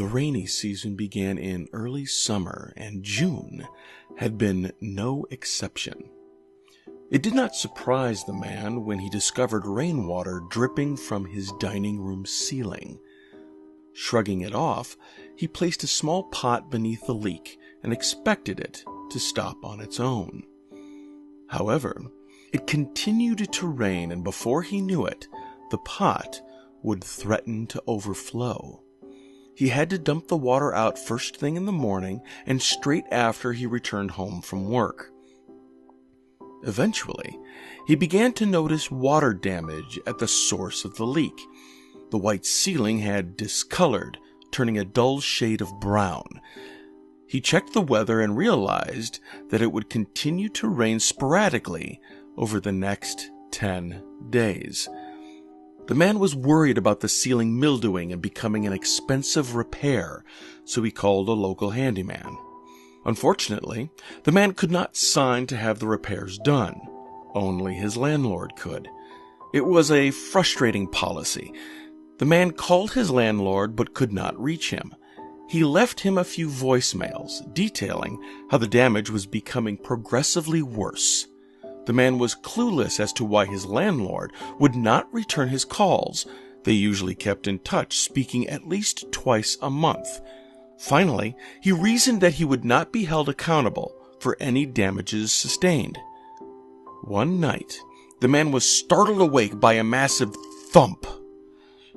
The rainy season began in early summer, and June had been no exception. It did not surprise the man when he discovered rainwater dripping from his dining room ceiling. Shrugging it off, he placed a small pot beneath the leak and expected it to stop on its own. However, it continued to rain, and before he knew it, the pot would threaten to overflow. He had to dump the water out first thing in the morning and straight after he returned home from work. Eventually, he began to notice water damage at the source of the leak. The white ceiling had discolored, turning a dull shade of brown. He checked the weather and realized that it would continue to rain sporadically over the next 10 days. The man was worried about the ceiling mildewing and becoming an expensive repair, so he called a local handyman. Unfortunately, the man could not sign to have the repairs done. Only his landlord could. It was a frustrating policy. The man called his landlord but could not reach him. He left him a few voicemails detailing how the damage was becoming progressively worse. The man was clueless as to why his landlord would not return his calls. They usually kept in touch, speaking at least twice a month. Finally, he reasoned that he would not be held accountable for any damages sustained. One night, the man was startled awake by a massive thump.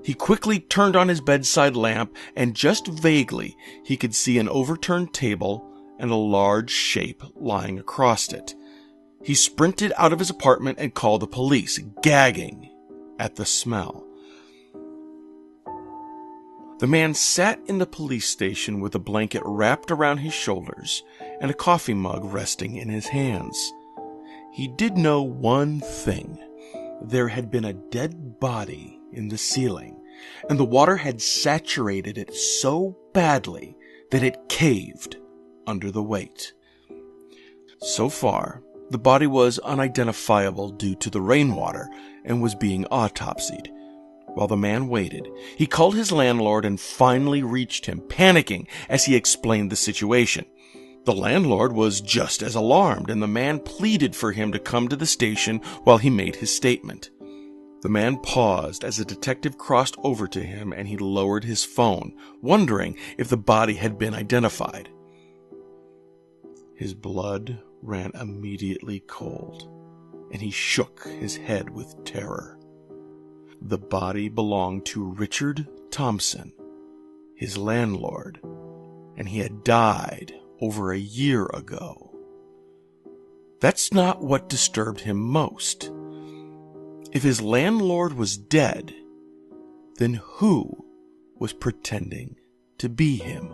He quickly turned on his bedside lamp, and just vaguely he could see an overturned table and a large shape lying across it. He sprinted out of his apartment and called the police, gagging at the smell. The man sat in the police station with a blanket wrapped around his shoulders and a coffee mug resting in his hands. He did know one thing. There had been a dead body in the ceiling, and the water had saturated it so badly that it caved under the weight. So far, the body was unidentifiable due to the rainwater and was being autopsied. While the man waited, he called his landlord and finally reached him, panicking as he explained the situation. The landlord was just as alarmed, and the man pleaded for him to come to the station while he made his statement. The man paused as a detective crossed over to him, and he lowered his phone, wondering if the body had been identified. His blood ran immediately cold, and he shook his head with terror. The body belonged to Richard Thompson, his landlord, and he had died over a year ago. That's not what disturbed him most. If his landlord was dead, then who was pretending to be him?